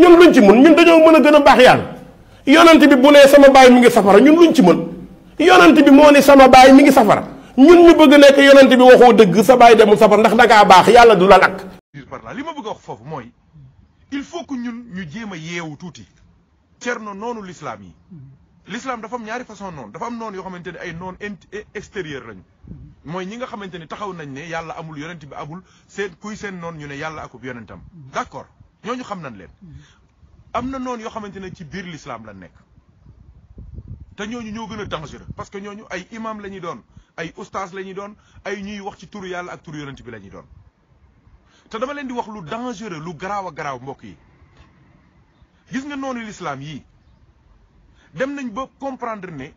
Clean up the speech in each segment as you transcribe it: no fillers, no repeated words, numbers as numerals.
ñun luñ ci mën ñun dañoo mën a gën a baax yàlla yonent bi bu nee sama baay mi ngi safara ñun luñ ci mën yonent bi moo ni sama baay mi ngi safara ñun ñu bëgg nekk yonent bi waxoo dëgg sa baay demul safara ndax dangaa baax yàlla du la lakk. li ma bëgg a wax foofu mooy il faut que ñun ñu jéem a yeewu tuuti Thierno noonu l'islam yi l'islam dafa am ñaari façon noonu dafa am noonu yoo xamante ne ay noonu extérieur lañu mooy ñi nga xamante ni taxaw nañ ne yàlla amul yonent bi amul seen kuy seen noonu ñu ne yàlla akub yonentam d'accord ñooñu xam nañ leen am na noonu yoo xamante ne ci biir l'islam la nekk te ñooñu ñoo gën a dangereux parce que ñooñu ay imam la ñuy doon ay ustaas la ñuy doon ay ñuy wax ci turu yàlla ak turu yonent bi la ñuy doon te dama leen di wax lu dangereux lu garaaw a garaaw mbokk yi gis nga noonu l'islam yii dem nañ ba comprendre ne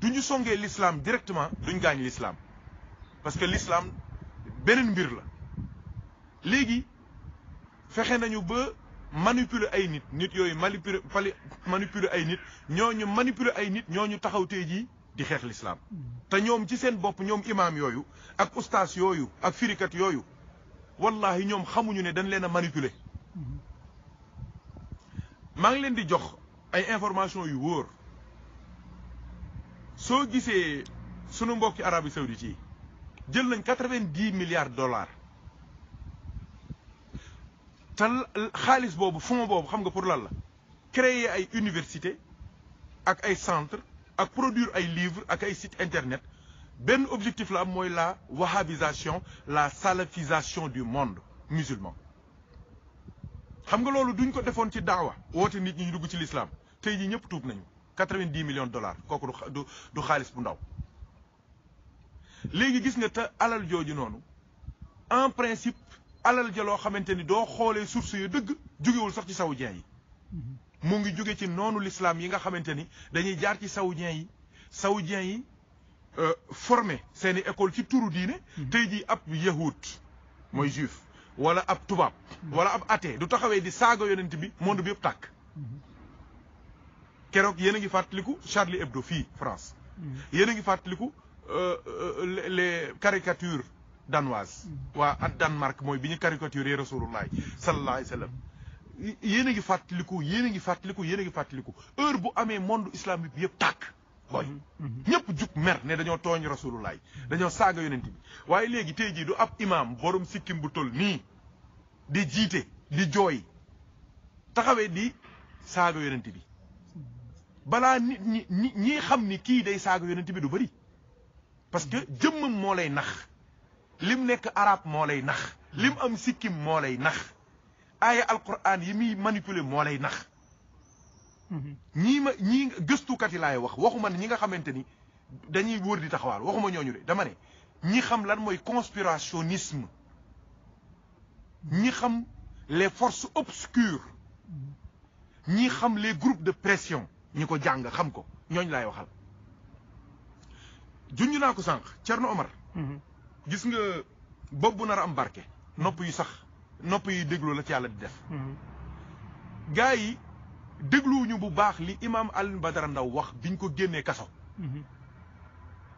duñu songee l'islam directement duñ gaañ l'islam parce que l'islam beneen mbir la léegi fexe nañu ba manipuler ay nit yooyu manipuler ay nit ñooñu manipuler ay nit ñooñu taxaw tey jii di xeex l'islam te ñoom ci seen bopp ñoom imaam yooyu ak ustaas yooyu ak firikat yooyu wallahi ñoom xamuñu ne dañ leen a manipuler maa ngi leen di jox ay information yu wóor soo gisee sunu mbokki Arabie Saoudite yi jël nañ 90 milliards dollars te xaalis boobu fonds boobu xam nga pour lan la créer ay université ak ay centre ak produire ay livres ak ay sites internet benn objectif la am mooy la wahhabisation la salafisation du monde musulman xam nga loolu duñ ko defoon ci daawa woote nit ñi ñu dugg ci l'islam tey jii ñëpp tuub nañu 90 millions de dollars kooku du xaalis bu ndaw léegi gis nga te alal jooju noonu en principe alal ja loo xamante ni doo xoolee source yu dëgg jógewul sax ci saoudien yi mu ngi jóge ci noonu l'islam yi nga xamante ni dañuy jaar ci saoudien yi formé seeni école ci turu diine tey jii ab yahud mooy juif wala ab tubaab wala ab athée du taxawee di saaga yonent bi monde bi yëpp tàkk keroog yéen a ngi fàttaliku Charlie Hebdo fii France yéen a ngi fàttaliku les caricatures danoises waa at Danemark mooy bi ñu caricaturé Rasulullah sallallahu alayhi wa sallam yéen a ngi fàttaliku heure bu amee monde islamique bi yëpp tàkk booy ñëpp jug mer ne dañoo tooñ Rasulullah dañoo saaga yonent bi waaye léegi tey jii du ab imam borom sikkim bu toll nii di jiite di jooy taxawee di saaga yonent bi balaa nit ñi xam ni kii day saaga yonent bi du bëri parce que jëmmam moo lay nax lim nekk arab moo lay nax lim am sikkim moo lay nax aaya alquran yi muy manipuler moo lay nax ñii gëstukat yi laay waxuma ne ñi nga xamante ni dañuy wër di taxawaal waxuma ñooñu de dama ne ñi xam lan mooy conspirationnisme ñi xam les forces obscures ñi xam les groupes de pression ñi ko jàng xam ko ñooñu laay waxal junj naa ko sànq Thierno Omar gis nga bopp bu nar a am barke nopp yi déglu la ci yàlla di def gaa yi dégluwuñu bu baax li imam Alioune Badara Ndao wax biñ ko génnee kaso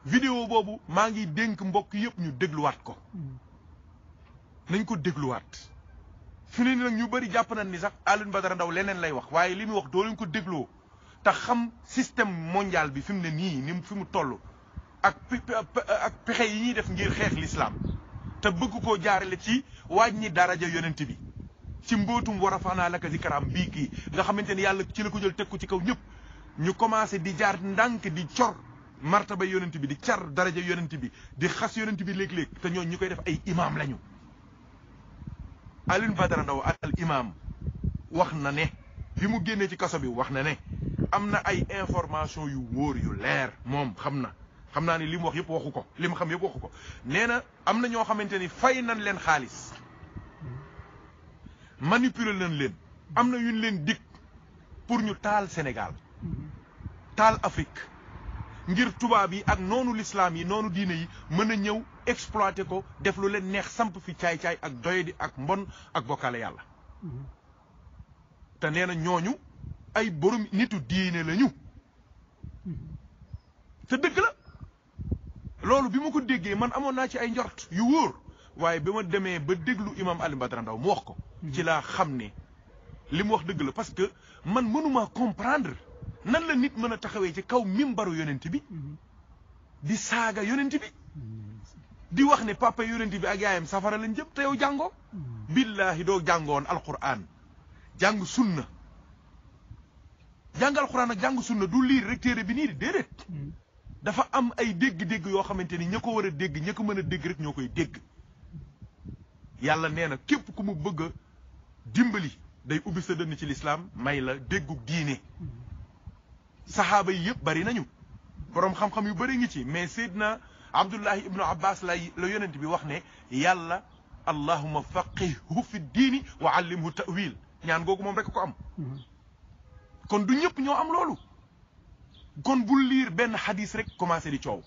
vidéo boobu maa ngi dénk mbokk yëpp ñu dégluwaat ko nañ ko dégluwaat fi ne nag ñu bëri jàpp nañ ni sax Alioune Badara Ndao leneen lay wax waaye li muy wax doo leen ko dégloo te xam système mondial bi fi mu ne nii ni fi mu toll ak pexe yi ñuy def ngir xeex l'islam te bëgg koo jaarale ci wàññi daraja yonent bi ci mbootum war a fanaa laka zikram bii kii nga xamante ni yàlla ci la ko jël teg ko ci kaw ñëpp ñu commencé di jaar ndànk di cor martaba yonent bi di car daraja yonent bi di xas yonent bi léeg-léeg te ñooñu ñu koy def ay imam lañu Alioune Badara Ndao al imam wax na ne bi mu génnee ci kaso bi wax na ne am na ay information yu wóor yu leer moom xam naa ni li mu wax yëpp waxu ko li mu xam yëpp waxu ko nee na am na ñoo xamante ni fay nañ leen xaalis manipuler nañ leen am na yuñ leen dig pour ñu taal Sénégal taal Afrique ngir tubaab yi ak noonu l'islam yi noonu diine yi mën a ñëw exploiter ko def lu leen neex samp fi caay-caay ak doyadi ak mbon ak bokkaale yàlla te nee na ñooñu ay borom nitu diine lañu te dëgg la loolu bi ma ko déggee man amoon naa ci ay njort yu wóor waaye ba ma demee ba déglu imam Alioune Badara Ndao mu wax ko ci laa xam ne li mu wax dëgg la parce que man mënuma comprendre nan la nit mën a taxawee ci kaw mimbaru yonent bi di saaga yonent bi di wax ne papa yonent bi ak yaayam safara lañ jëm te yow jàngoo billahi doo jàngoon alquran jàng sunna jàng alquran ak jàng sunna du liir rek téere bi nii di déedéet dafa am ay dégg-dégg yoo xamante ni ña ko war a dégg ña ko mën a dégg rek ñoo koy dégg yàlla nee na képp ku mu bëgg a dimbali day ubbi sa dënn ci lislaam may la déggu diine saxaaba yi yëpp bari nañu boroom xam-xam yu bari ngi ci mais Seydina Abdullahi ibnu Abbas la yonent bi wax ne yàlla allahumma faqihhu fi diini wa allimhu ta'wil ñaan googu moom rek ko am kon du ñëpp ñoo am loolu kon bul liir benn xadis rek commencé di coow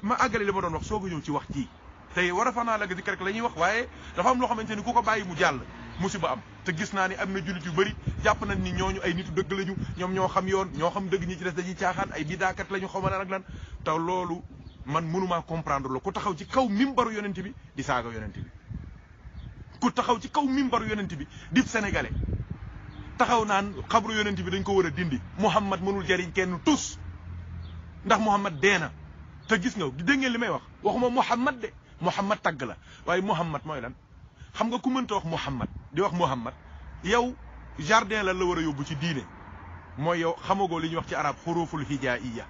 ma àggale li ma doon wax soog a ñëw ci wax ji tey war a fanaa la dikk rek la ñuy wax waaye dafa am loo xamante ni ku ko bàyyi mu jàll musiba am te gis naa ni am na jullit yu bëri jàpp nañ ni ñooñu ay nitu dëgg lañu ñoom ñoo xam yoon ñoo xam dëgg ñi ci des dañuy caaxaan ay bidaakat lañu xaw ma lan ak lan te loolu man mënumaa comprendre la ku taxaw ci kaw mimbaru yonent bi di saaga yonent bi ku taxaw ci kaw mimbaru yonent bi di sénégalais taxaw naan xabru yonent bi dañ ko war a dindi Muhammad mënul jariñ kenn tus ndax Muhammad dee na te gis nga dégg ngeen li may wax waxuma Muhammad de Muhammad tagg la waaye Muhammad mooy lan xam nga ku mënta wax Muhammad di wax Muhammad yow jardin lan la war a yóbbu ci diine mooy yow xamagoo li ñuy wax ci arab xuruful hijaiya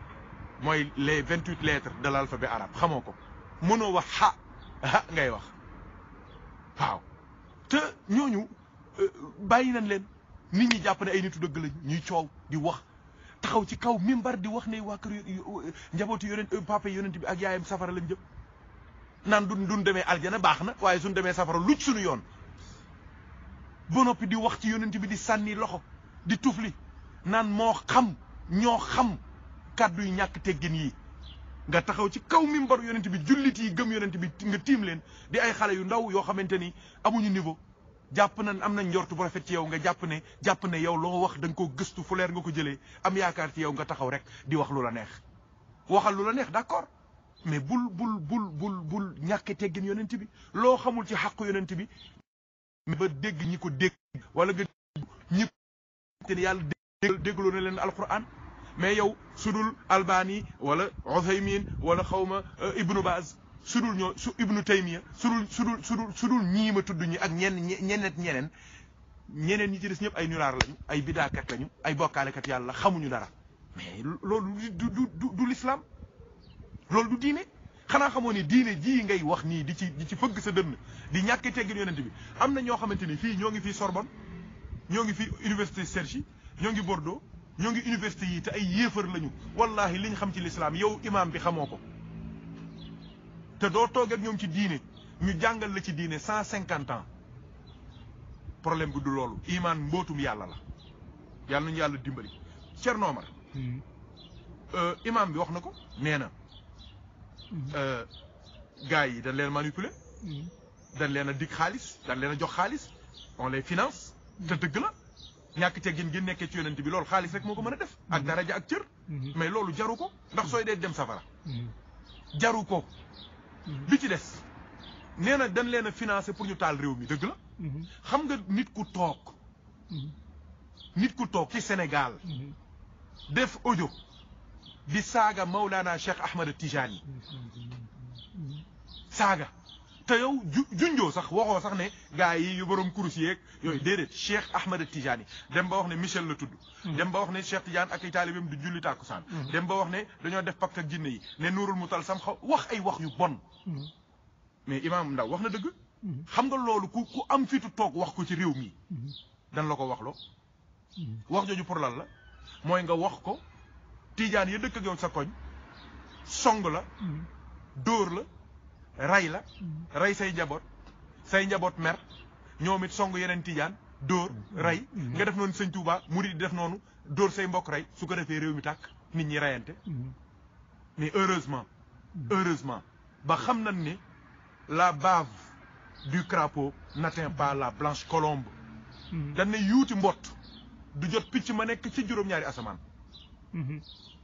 mooy les 28 lettres de l'alphabet arabe xamoo ko mënoo wax ha ngay wax waaw te ñooñu bàyyi nañ leen nit ñi jàpp ne ay nitu dëgg lañ ñuy coow di wax taxaw ci kaw mimbar di wax ne waa kër njabootu yonent papa yonent bi ak yaayam safara lañ jëm naan duñ demee aljana baax na waaye suñ demee safara luj suñu yoon ba noppi di wax ci yonent bi di sànni loxo di tufli naan moo xam ñoo xam kàddu yu ñàkk teggin yi nga taxaw ci kaw mimbar yonent bi jullit yi gëm yonent bi nga tiim leen di ay xale yu ndaw yoo xamante ni amuñu niveau jàpp nañ am nañ njortu bu rafet ci yow nga jàpp ne yow loo wax da nga ko gëstu fu leer nga ko jëlee am yaakaar ci yow nga taxaw rek di wax lu la neex waxal lu la neex d'accord mais bul ñàkke teggin yonent bi loo xamul ci xàqu yonent bi mais ba dégg ñi ko dégg wala nga ñi te yàlla déggloo na leen alquran mais yow sudul albani wala Uthaymin wala xawma ibnu Baz sudul ñoo su ibnu Taymiya sudul ñii ma tudd ñi ak ñeneen ñi ci des ñëpp ay nulaar lañu ay bidaakat lañu ay bokkaalekat yàlla xamuñu dara mais loolu du l'islam loolu du diine xanaa xamoo ni diine jii ngay wax nii di ci fëgg sa dënn di ñàkk teggin yonent bi am na ñoo xamante ni fii ñoo ngi fii Sorbonne ñoo ngi fii université Cergy ñoo ngi Bordeaux ñoo ngi université yi te ay yéefar lañu wallahi liñ xam ci l'islam yow imam bi xamoo ko te doo toog ak ñoom ci diine ñu jàngal la ci diine 150 ans problème bi du loolu iman mbootum yàlla la yàlla nañu yàlla dimbali Thierno Omar imam bi wax na ko nee na gars yi dañ leen manipuler dañ leen a dig xaalis dañ leen a jox xaalis on les finance te dëgg la ñàkk teggin gi nekkee ci yonent bi loolu xaalis rek moo ko mën a def ak daraja ak cër mais loolu jaru ko ndax sooy dee dem safara jaru ko bi ci des nee na dañ leen a financé pour ñu taal réew mi dëgg la xam nga nit ku toog ci Sénégal def audio di saaga Maulana Cheikh Ahmed Tijani saaga te yow junjoo sax waxoo sax ne gars yi yu borom kurus yeeg yooyu déedéet Cheikh Ahmed Tijani dem ba wax ne Michel la tudd dem ba wax ne Cheikh Tidiane ak ay taalibeem du julli tàkkusaan dem ba wax ne dañoo def pacte ak jinne yi ne nuurul mu tal sam xaw wax ay wax yu bon mais Imam Ndaw wax na dëgg xam nga loolu ku am fitu toog wax ko ci réew mi dan la ko wax loo wax jooju pour lan la mooy nga wax ko Tijaan ya dëkk ak yow sa koñ song la dóor la rey say njaboot mer ñoom it song yeneen Tijaan dóor rey nga def noonu sëñ Touba murid di def noonu dóor say mbokk rey su ko defee réew mi tàkk nit ñi reyante mais heureusement ba xam nañ ne la bave du crapaud n'atteint pas la blanche colombe dañ ne yuuti mbott du jot picc ma nekk ci juróom-ñaari asamaan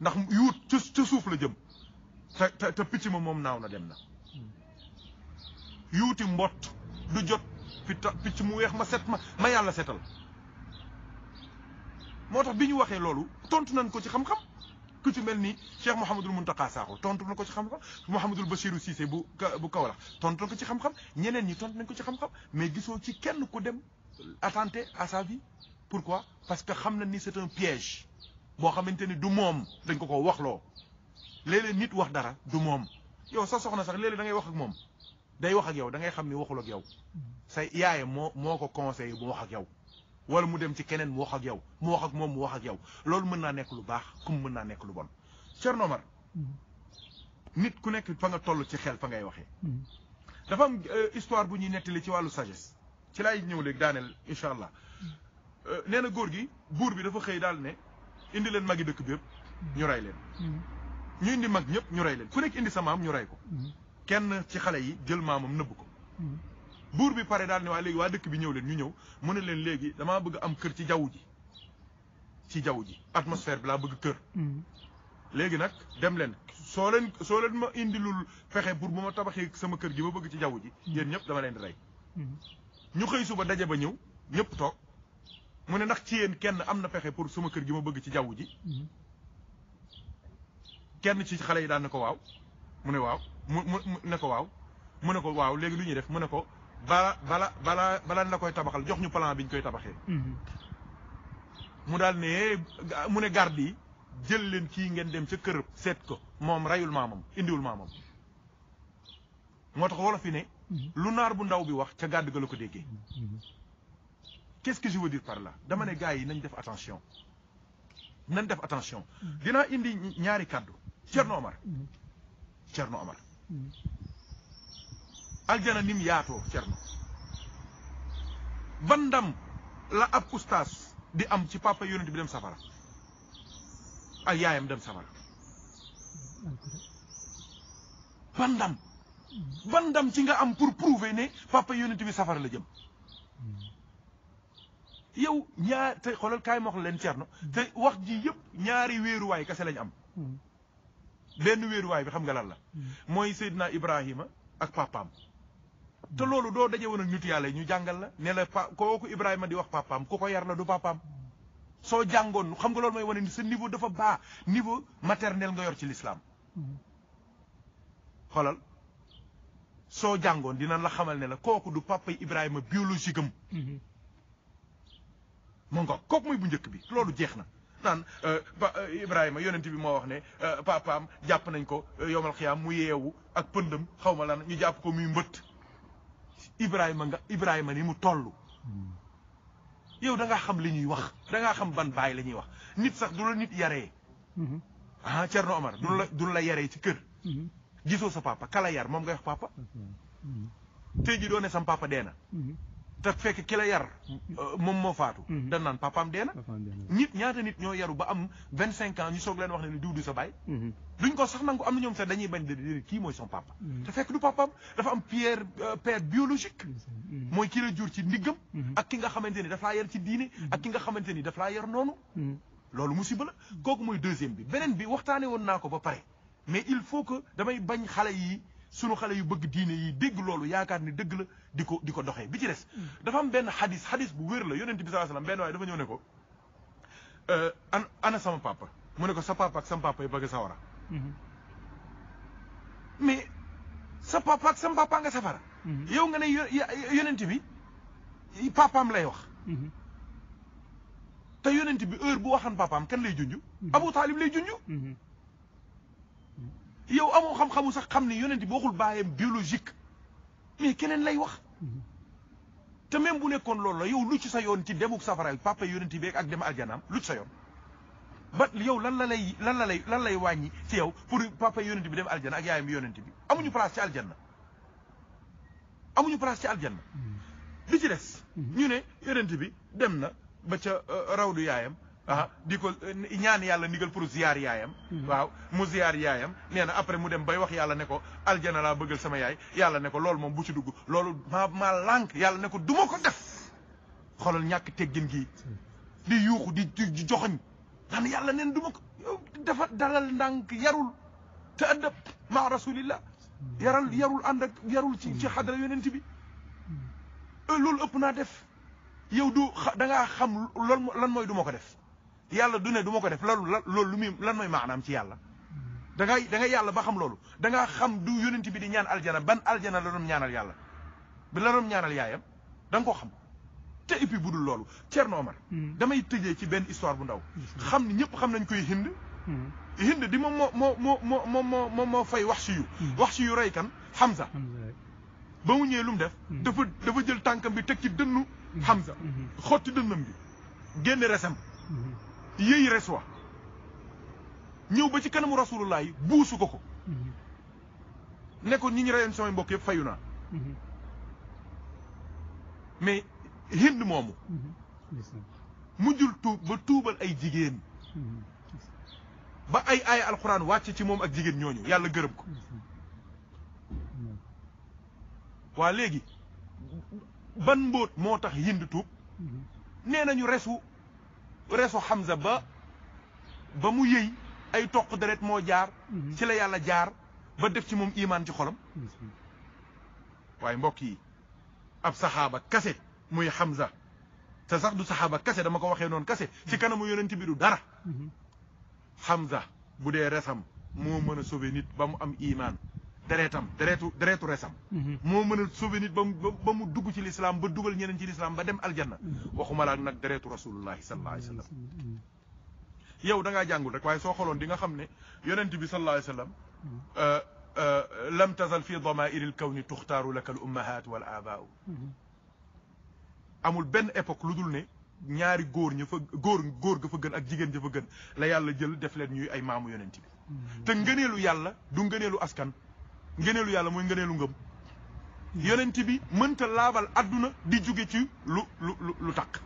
ndax yuut ca suuf la jëm te picc ma moom naaw na dem na yuuti mbott du jot picc mu weex ma set ma yàlla setal moo tax bi ñu waxee loolu tontu nañ ko ci xam-xam ku ci mel ni Cheikh Mouhamadul Mountakha Sakho tontu na ko ci xam-xam Mouhamadul Bachirou Cissé bu Kaolack tontu na ko ci xam-xam ñeneen ñi tontu nañ ko ci xam-xam mais gisoo ci kenn ku dem attenter à sa vie. Pourquoi? Parce que xam na ni c'est un piège boo xamante ni du moom dañ ko ko waxloo léeg-léeg nit wax dara du moom yow sa soxna sax léeg-léeg da ngay wax ak moom day wax ak yow da ngay xam ni waxul ak yow say yaayam moo ko conseillé mu wax ak yow wala mu dem ci keneen mu wax ak yow mu wax ak moom mu wax ak yow loolu mën naa nekk lu baax comme mën naa nekk lu bon. Thierno Omar nit ku nekk fa nga toll ci xel fa ngay waxee. dafa am histoire bu ñuy nettali ci wàllu sagesse ci laay ñëw léegi daaneel incha allah nee na góor gi buur bi dafa xëy daal ne indi leen magi dëkk bi yëpp ñu rey leen. ñu indi mag ñëpp ñu rey leen ku nekk indi sa maam ñu rey ko. kenn ci xale yi jël maamam nëbb ko. buur bi pare daal ne waa léegi waa dëkk bi ñëw leen ñu ñëw mu ne leen léegi damaa bëgg am kër ci jaww ji atmosphère bi laa bëgg kër. léegi nag dem leen soo leen ma indilul fexe pour bu ma tabaxee sama kër gi ma bëgg ci jaww ji yéen ñëpp dama leen di rey. ñu xëy suba daje ba ñëw ñëpp toog mu ne ndax ci yéen kenn am na fexe pour sama kër gi ma bëgg ci jaww ji. kenn ci xale yi daan na ko waaw mu ne waaw mu ne ko waaw mu ne ko waaw léegi lu ñuy def mu ne ko bala la koy tabaxal jox ñu plan bi ñu koy tabaxee. mu daal ne mu ne garde yi jël leen kii ngeen dem ca kër seet ko moom rayul maamam indiwul maamam moo tax wolof fi ne lu naar bu ndaw bi wax ca gàdd ga la ko déggee. qu'est-ce que je veux dire par là dama ne gars yi nañ def attention dinaa indi ñaari kàddu Thierno Omar aljana nim yaatoo Thierno ban ndam la ab ustaas di am ci papa yonent bi dem safara ak yaayam dem safara ban ndam ci nga am pour prouver ne papa yonent bi safara la jëm yow te xoolal kaay ma wax leen Thierno te wax ji yëpp ñaari wéeruwaay kese lañ am benn wéeruwaay bi xam nga lan la mooy Seydina Ibrahima ak papaam te loolu doo daje woon ak nitu yàlla ñu jàngal la ne la kooku Ibrahima di wax papaam ku ko yar la du papaam soo jàngoon xam nga loolu mooy wane ni sa niveau dafa baax niveau maternel nga yor ci l'islam xoolal soo jàngoon dinañ la xamal ne la kooku du papa Ibrahima biologique am moo nga kooku mooy bu njëkk bi loolu jeex na naan Ibrahima yonent bi moo wax ne papaam jàpp nañ ko yowmal xiyaam mu yeewu ak pëndam xaw ma lan ñu jàpp ko muy mbëtt Ibrahima ni mu toll yow da ngaa xam li ñuy wax da ngaa xam ban baay la ñuy wax nit sax du la nit yaree Thierno Omar du la yaree ci kër gisoo sa papa kala yar moom ngay wax papa tey ji doo ne sam papa dee na te fekk ki la yar moom moo faatu dan naan papaam dee na nit ñaata nit ñoo yaru ba am 25 ans ñu soog leen wax ne ni diw du sa baay duñ ko sax nangu am na ñoom sax dañuy bañ de kii mooy son papa te fekk du papaam dafa am père biologique mooy ki la jur ci ndiggam ak ki nga xamante ni daf laa yar ci diine ak ki nga xamante ni daf laa yar noonu loolu musiba la kooku mooy deuxième bi beneen bi waxtaane woon naa ko ba pare mais il faut que damay bañ xale yi sunu xale yu bëgg diine yi dégg loolu yaakaar ni dëgg la di ko doxee bi ci des dafa am benn xadis bu wér la yonent bi sallallahu alayhi wasallam benn waaye dafa ñëw ne ko ana sama papa mu ne ko sa papa ak sama papa yi bëgg sawara mais sa papa ak sama papa nga safara yow nga ne yonent bi papaam lay wax te yonent bi heure bu waxan papaam kan lay junj Abu Talib lay junj yow amoo xam-xamu sax xam ni yonent bi waxul baayam biologique mais keneen lay wax te même bu nekkoon loolu la yow lu ci sa yoon ci demuk safara papa yonent bi ak dem aljanaam lu ci sa yoon ba yow lan lay wàññi ci yow pour papa yonent bi dem aljana ak yaayam yonent bi amuñu place ci aljanna li ci des ñu ne yonent bi dem na ba ca rawdu yaayam di ko ñaan yàlla ndigal pour ziyaar yaayam waaw mu ziyaar yaayam nee na après mu dem bay wax yàlla ne ko aljana laa bëggal sama yaay yàlla ne ko loolu moom bu ci dugg loolu maa lànk yàlla ne ko duma ko def xoolal ñàkk teggin gi di yuuxu di joxoñ daan yàlla neen duma ko dafa dalal ndànk yarul te addab ma rasulillah yarul ànd ak yarul ci xadra yonent bi loolu ëpp naa def yow da ngaa xam lan mooy duma ko def yàlla du ne du ma ko def loolu lu muy lan mooy maanaam ci yàlla da nga yàlla ba xam loolu da nga xam du yonent bi di ñaan aljana ban aljana la doon ñaanal yàlla bi la doon ñaanal yaayam da nga ko xam te et puis budul loolu Thierno Omar damay tëjee ci benn histoire bu ndaw xam ni ñëpp xam nañ koy Hind di moom moo fay wax si yu rey kan Hamza ba mu ñëwee lu mu def dafa jël tànkam bi teg ci dënnu Hamza xotti dënnam bi génne resam yéeyi res wa ñëw ba ci kanamu rasulullah yi buusu ko ne ko ñi ñu reyoon samay mbokk yëpp fayu naa mais Hind moomu mujjul tuub ba tuubal ay jigéen ba ay alxuraan wàcc ci moom ak jigéen ñooñu yàlla gërëm ko waa léegi ban mbóot moo tax Hind tuub nee nañu resu Hamza ba mu yëy ay toq deret moo jaar ci la yàlla jaar ba def ci moom imaan ci xolam waaye mbokk yi ab saxaaba kase muy Hamza te sax du saxaaba kase dama ko waxee noonu kase ci kanamu yonent bi du dara Hamza bu dee resam moo mën a sauver nit ba mu am imaan deretu resam moo mën a sauver nit ba mu dugg ci lislaam ba dugal ñeneen ci lislaam ba dem aljanna waxuma laa nag deretu rasulullahi sallallahu alayhi wa sallam yow da ngaa jàngul rek waaye soo xooloon di nga xam ne yonent bi sallallahu alayhi wa sallam lam tazal fi damairi l kawni tuxtaaru laka al ummahat wal abaau amul benn époque lu dul ne ñaari góor ga fa gën ak jigéen ja fa gën la yàlla jël def leen ñuy ay maamu yonent bi te ngëneelu yàlla du ngëneelu askan ngëneelu yàlla mooy ngëneelu ngëm yonent bi mënta laabal adduna di jóge ci lu taq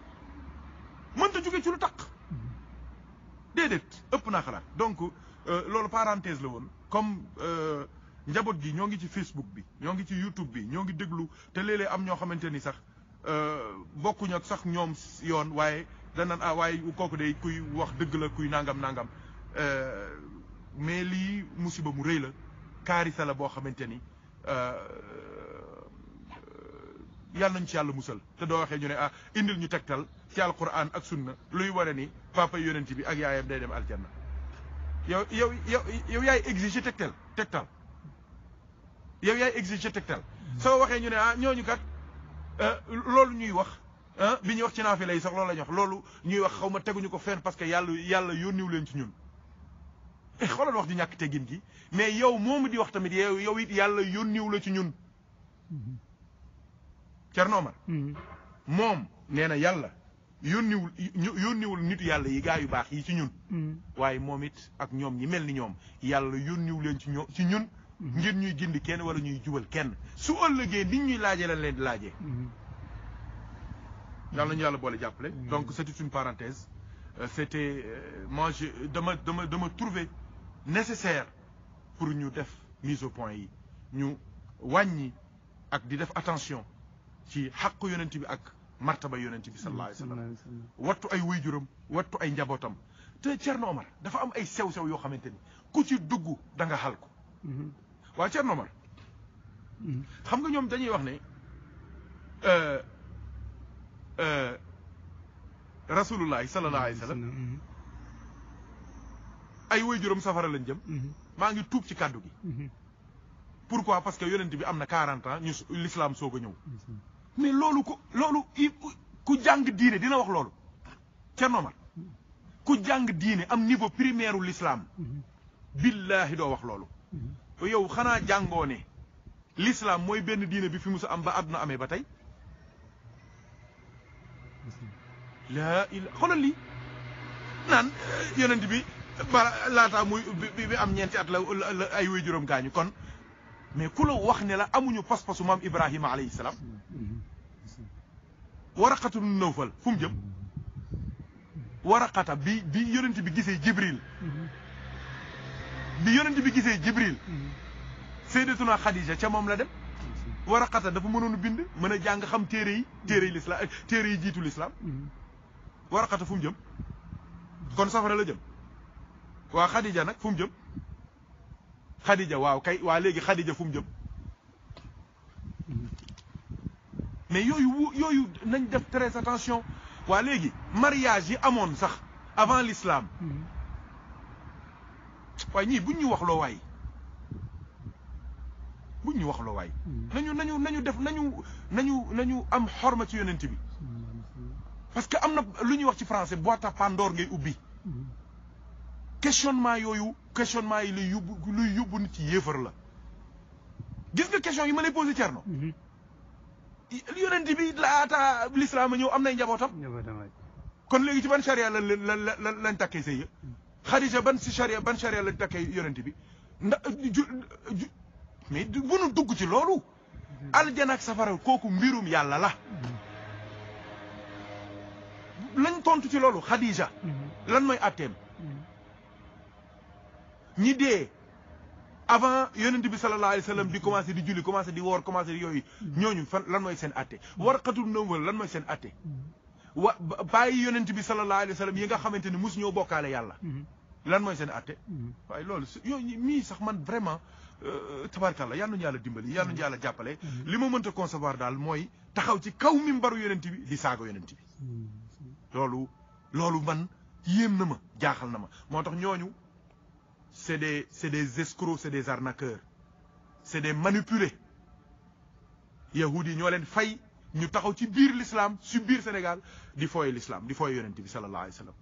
mënta jóge ci lu taq déedéet ëpp naa xalaat donc loolu parenthèse la woon comme njaboot gi ñoo ngi ci Facebook bi ñoo ngi ci YouTube bi ñoo ngi déglu te léeg-léeg am ñoo xamante ni sax bokkuñu ak sax ñoom yoon waaye danaan waaye kooku day kuy wax dëgg la kuy nangam mais lii musiba mu rëy la kaarisa la boo xamante ni yàlla nañ ci yàlla musal te doo waxee ñu ne indil ñu tegtal ci alquran ak sunna luy ware ni papa yonent bi ak yaayam day dem aljanna yow yaay exiger tegtal yow yaay exiger tegtal soo waxee ñu ne ñooñu kat loolu ñuy wax bi ñuy wax ci naafila yi sax loolu la ñu wax loolu ñuy wax xaw ma teguñu ko fenn parce que yàlla yónniwu leen ci ñun xoolal wax di ñàkk teggin gi mais yow moomu di wax tamit yow it yàlla yónniwu la ci ñun Thierno Omar moom nee na yàlla yónniwul nitu yàlla yi gaa yu baax yi ci ñun waaye moom it ak ñoom ñi mel ni ñoom yàlla yónniwu leen ci ñun ngir ñuy gindi kenn wala ñuy jubal kenn su ëllëgee nit ñuy laajee lañ leen di laajee yàlla nañu yàlla boole jàppale donc c'était une parenthèse c'était moi dama trouver nécessaire pour ñu def mise au point yi ñu wàññi ak di def attention ci xaqu yonent bi ak martaba yonent bi sallallahu alayhi wa sallam wattu ay waajuram wattu ay njabootam te Thierno Omar dafa am ay sew-sew yoo xamante ni ku ci dugg da nga xal ko waaw Thierno Omar xam nga ñoom dañuy wax ne rasulullahi sallallahu alayhi wa sallam ay waajuram safara lañ jëm maa ngi tuub ci kàddu gi pourquoi parce que yonent bi am na 40 ans ñu l'islam soog a ñëw mais loolu ku jàng diine dina wax loolu Thierno Omar ku jàng diine am niveau primaire u l'islam billahi doo wax loolu yow xanaa jàngoo ne l'islam mooy benn diine bi fi musa am ba àdduna amee ba tey laa ila xoolal lii naan yonent bi ba laataa muy bi am ñeenti at la ay waajuram gaañu kon mais ku la wax ne la amuñu pas-pasu maam Ibrahima alayhi salaam Waraqatu nu Nawfal fu mu jëm Waraqata bi yonent bi gisee Jibril Sayyidatuna Khadija ca moom la dem Waraqata dafa mënoon bind mën a jàng xam téere yi jiitu l'islam Waraqata fu mu jëm kon safara la jëm waa Khadija nag fu mu jëm Khadija waaw kay waa léegi Khadija fu mu jëm mais yooyu nañ def très attention waa léegi mariage yi amoon sax avant l'islam waaye ñii buñ ñu wax loo waay buñ ñu wax loo waay nañu def nañu am xorma ci yonent bi parce que am na lu ñuy wax ci français boîte à Pandore ngay ubbi questionnement yi luy yóbbu nit ci yéefar la gis nga question yi ma lay posé Thierno yonent bi laata l'islam a ñëw am nay njabootam kon léegi ci ban charia lañ takkee sëy ya Xadija ban charia lañ takkee yonent bi mais bu nu dugg ci loolu aljana ak safara kooku mbirum yàlla la lañ tontu ci loolu Xadija lan mooy atteem ñi dee avant yonent bi sallallahu alayhi wa sallam di commencé di julli commencé di woor commencé di yooyu ñooñu fan lan mooy seen atte Warqatu Nawfal lan mooy seen atte bàyyi yonent bi sallallahu alayhi wa sallam yi nga xamante ni mus ñoo bokkaale yàlla lan mooy seen atte waaye loolu yooyu mii sax man vraiment tabarkàlla yal nañu yàlla dimbali yal nañu yàlla jàppale li ma mënta concevoir daal mooy taxaw ci kaw mi mbaru yonent bi di saago yonent bi loolu man yéem na ma jaaxal na ma moo tax ñooñu c'est des escrocs c'est des arnaqueurs c'est des manipulés yahudi yi ñoo leen fay ñu taxaw ci biir l'islam ci biir Sénégal di fooye l'islam di fooye yonent bi sallallahu alayhi wa sallam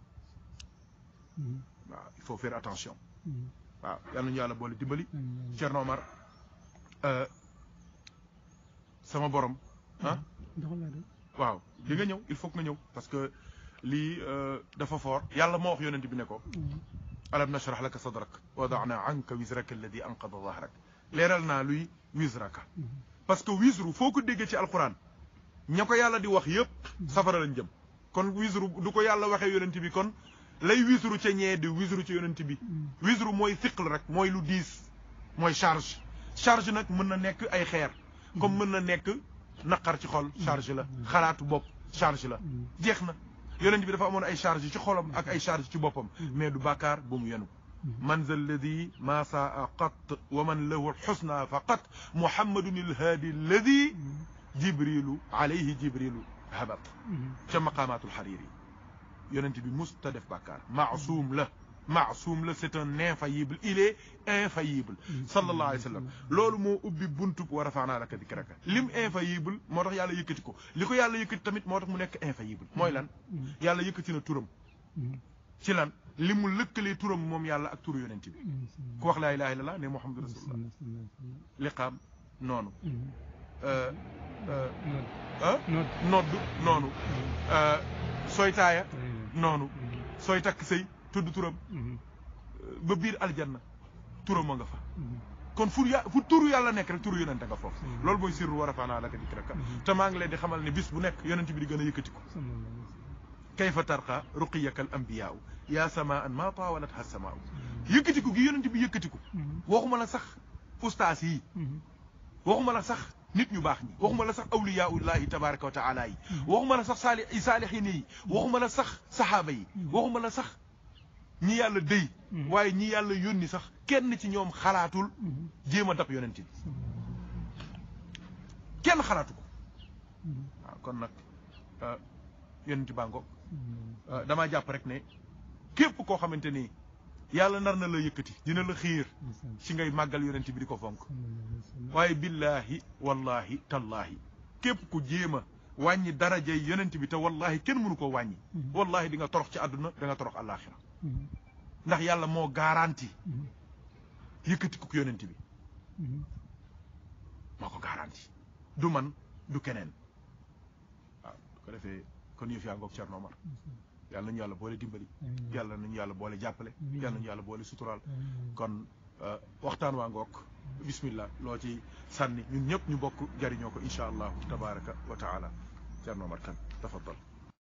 waaw il faut faire attention waaw yal nañu yàlla boole dimbali Thierno Omar sama borom waaw di nga ñëw il faut que nga ñëw parce que lii dafa fort yàlla moo wax yonent bi ne ko alam nashrah laka sadrak wa wada'na anka wizraka alladi anqada dhahrak leeral naa luy wizraka parce que wizru foo ko déggee ci alquran ña ko yàlla di wax yëpp safara lañ jëm kon wizru du ko yàlla waxee yonent bi kon lay wizru ca ñee di wizru ci yonent bi wizru mooy thiql rek mooy lu diis mooy charge nag mën na nekk ay xeer comme mën na nekk naqar ci xol charge la xalaatu bopp charge la jeex na yonent bi dafa amoon ay charge ci xolam ak ay charge ci boppam mais du bàkkaar bu mu yenu man za alladi ma saa qat wa man lahu alxusna faqat muhammadun ilhaadi alladi jibrilu alayhi jibrilu habat ca maqamatul xariri yonent bi musta def bàkkaar maasum la c'est un infaillible il est infaillible sallallahu alayhi wa sallam loolu moo ubbi buntub wa rafaanaa laka dikraka lim infaillible moo tax yàlla yëkkati ko li ko yàlla yëkkati tamit moo tax mu nekk infaillible mooy lan yàlla yëkkati na turam ci lan li mu lëkkalee turam moom yàlla ak turu yonent bi ku wax laa ilaha illallah ne muhammadu rasulullah liqaam noonu noddu noonu sooy taaya noonu sooy takk sëy tudd turam ba biir aljanna turam a nga fa kon fu turu yàlla nekk rek turu yonente nga foofu loolu mooy sirru wa rafaanaa laka dikraka te maa ngi leen di xamal ne bis bu nekk yonent bi di gën a yëkkati ko kayfa tarqa ruqiyaka al anbiyaau yaa samaan ma taawalatha samaau yëkkatiku gi yonent bi yëkkatiku waxuma la sax ustaas yi waxuma la sax nit ñu baax ñi waxuma la sax awliyaullahi tabaraka wa taala yi waxuma la sax saalihiin yi waxuma la sax saxaaba yi waxuma la sax ñi yàlla dëy waaye ñi yàlla yónni sax kenn ci ñoom xalaatul jéem a dab yonent bi kenn xalaatu ko waaw kon nag yonent baa ngoog damaa jàpp rek ne képp koo xamante ni yàlla nar na la yëkkati dina la xiir ci ngay màggal yonent bi di ko fonk waaye billahi wallahi tallahi képp ku jéem a wàññi darajay yonent bi te wallahi kenn mënu ko wàññi wallahi di nga torox ci àdduna da nga torox àllaaxira ndax yàlla moo garanti yëkkati ko yonent bi moo ko garanti du man du keneen waaw ko defee kon yëf yaa ngoog Thierno Omar yàlla nañu yàlla boole dimbali yàlla nañu yàlla boole jàppale yàlla nañu yàlla boole suturaal kon waxtaan waa ngoog bismillah loo ci sànni ñun ñëpp ñu bokk jariñoo ko incha allahu tabaraka wa taala Thierno Omar Kane tafaddal